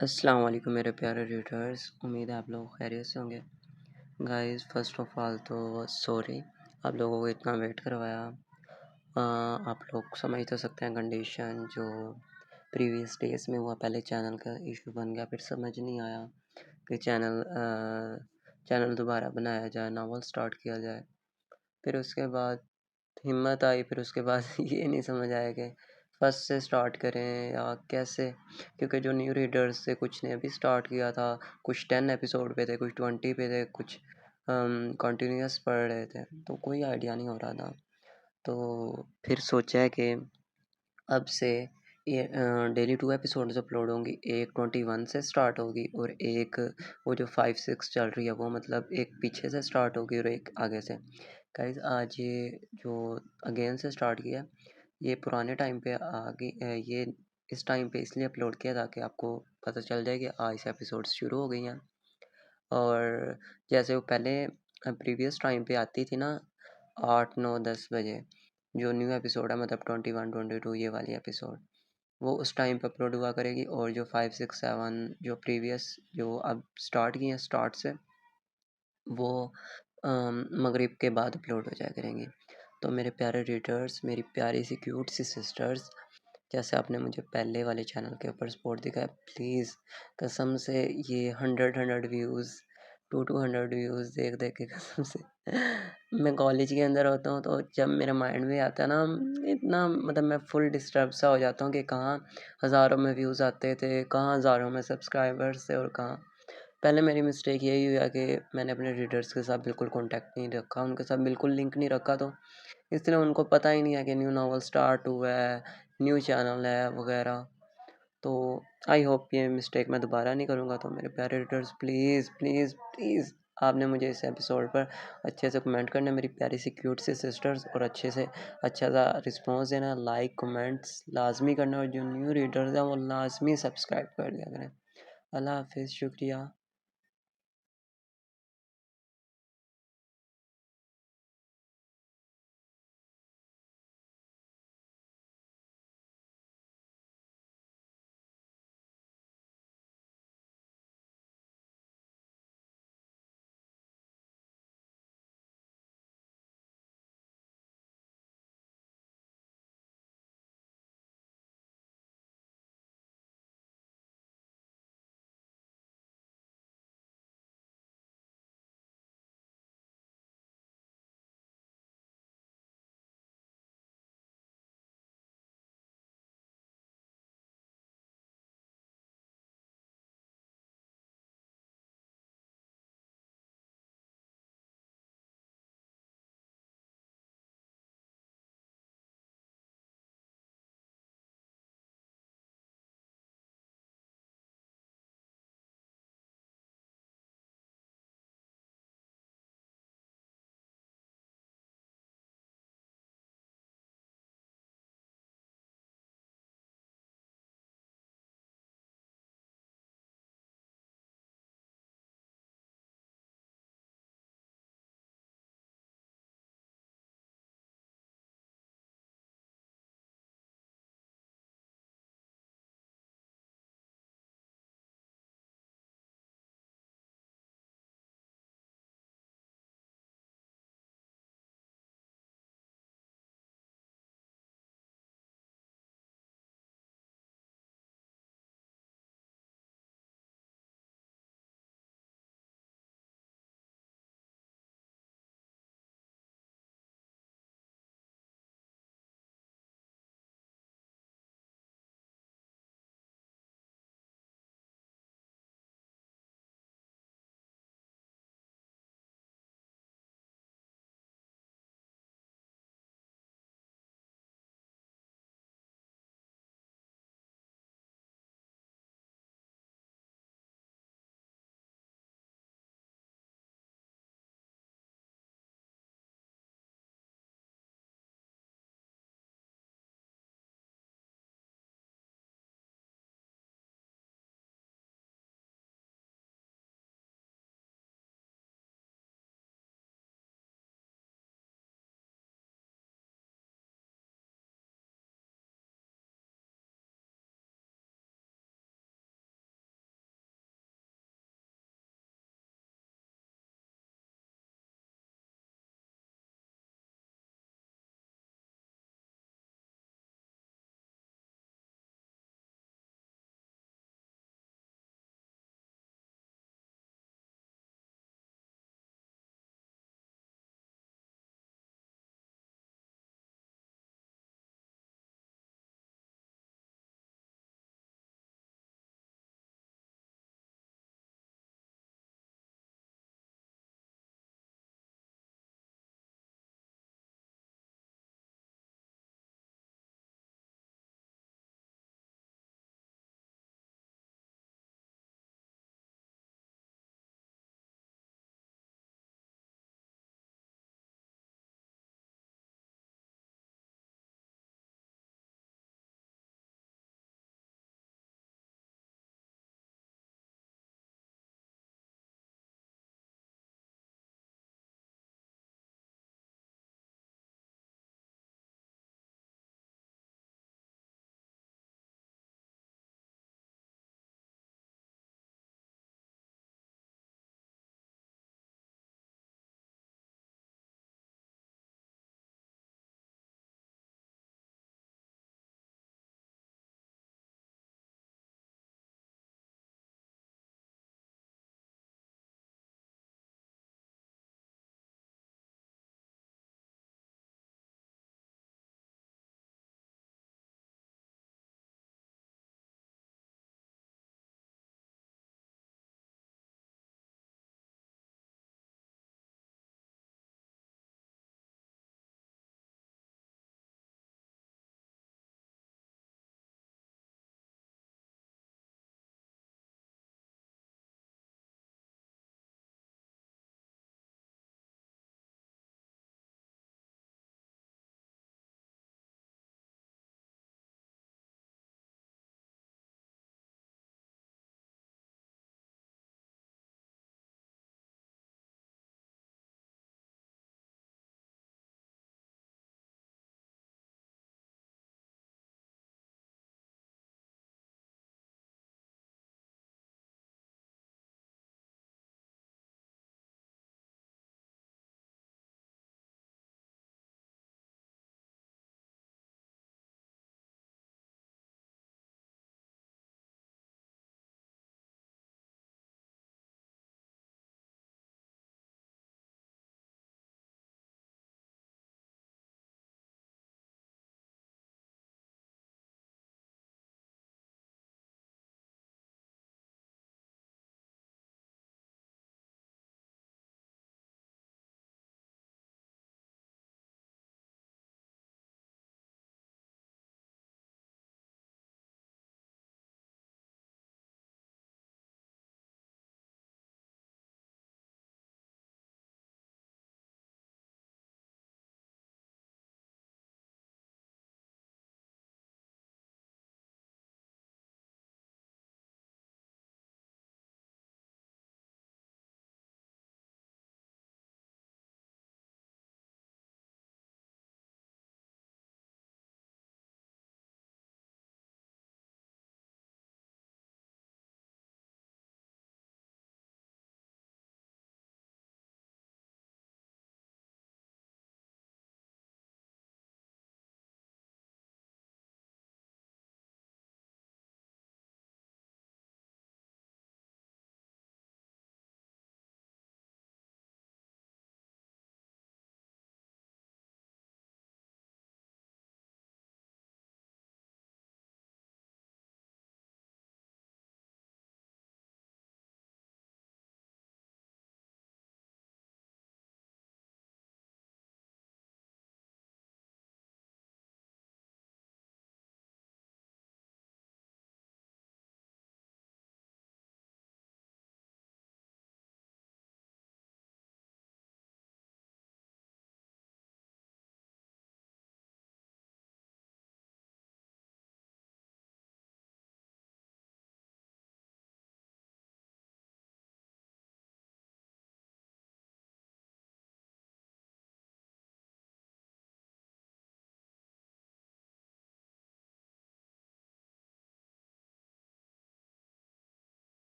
अस्सलाम वालेकुम मेरे प्यारे रीडर्स। उम्मीद है आप लोग खैरियत से होंगे। गाइस फर्स्ट ऑफ ऑल तो सॉरी आप लोगों को इतना वेट करवाया। आप लोग समझ तो सकते हैं कंडीशन जो प्रीवियस डेज में हुआ। पहले चैनल का इशू बन गया, फिर समझ नहीं आया कि चैनल दोबारा बनाया जाए, नावल स्टार्ट किया जाए। फिर उसके बाद हिम्मत आई, फिर उसके बाद ये नहीं समझ आया कि फर्स्ट से स्टार्ट करें या कैसे, क्योंकि जो न्यू रीडर्स थे कुछ ने अभी स्टार्ट किया था, कुछ 10 एपिसोड पे थे, कुछ 20 पे थे, कुछ कंटिन्यूस पढ़ रहे थे, तो कोई आइडिया नहीं हो रहा था। तो फिर सोचा है कि अब से ये डेली 2 एपिसोड्स अपलोड होंगी। एक 21 से स्टार्ट होगी और एक वो जो 5-6 चल रही है वो मतलब एक पीछे से स्टार्ट होगी और एक आगे से। गाइस आज ये जो अगेन से स्टार्ट किया, ये पुराने टाइम पे ये इस टाइम पे इसलिए अपलोड किया ताकि आपको पता चल जाए कि आज से एपिसोड्स शुरू हो गई हैं। और जैसे वो पहले प्रीवियस टाइम पे आती थी ना, 8, 9, 10 बजे, जो न्यू एपिसोड है मतलब 21, 22 ये वाली एपिसोड, वो उस टाइम पे अपलोड हुआ करेगी। और जो 5, 6, 7 जो प्रीवियस जो अब स्टार्ट की हैं स्टार्ट से, वो मगरिब के बाद अपलोड हो जाया करेंगी। तो मेरे प्यारे रीडर्स, मेरी प्यारी सी क्यूट सी सिस्टर्स, जैसे आपने मुझे पहले वाले चैनल के ऊपर सपोर्ट दिखाया, प्लीज़ कसम से ये 100 व्यूज़, 200 व्यूज़ देख देख के कसम से मैं कॉलेज के अंदर होता हूँ, तो जब मेरे माइंड में आता है ना, इतना मतलब मैं फुल डिस्टर्ब सा हो जाता हूँ कि कहाँ हज़ारों में व्यूज़ आते थे, कहाँ हज़ारों में सब्सक्राइबर्स थे और कहाँ। पहले मेरी मिस्टेक यही हुआ कि मैंने अपने रीडर्स के साथ बिल्कुल कॉन्टैक्ट नहीं रखा, उनके साथ बिल्कुल लिंक नहीं रखा, तो इसलिए उनको पता ही नहीं है कि न्यू नॉवल स्टार्ट हुआ है, न्यू चैनल है वगैरह। तो आई होप ये मिस्टेक मैं दोबारा नहीं करूँगा। तो मेरे प्यारे रीडर्स, प्लीज़ प्लीज़ प्लीज़ आपने मुझे इस एपिसोड पर अच्छे से कमेंट करना, मेरी प्यारी सी क्यूट सी सिस्टर्स, और अच्छे से अच्छा सा रिस्पॉन्स देना, लाइक कमेंट्स लाजमी करना, और जो न्यू रीडर्स हैं वो लाजमी सब्सक्राइब कर दिया करें। अल्लाह हाफिज़, शुक्रिया।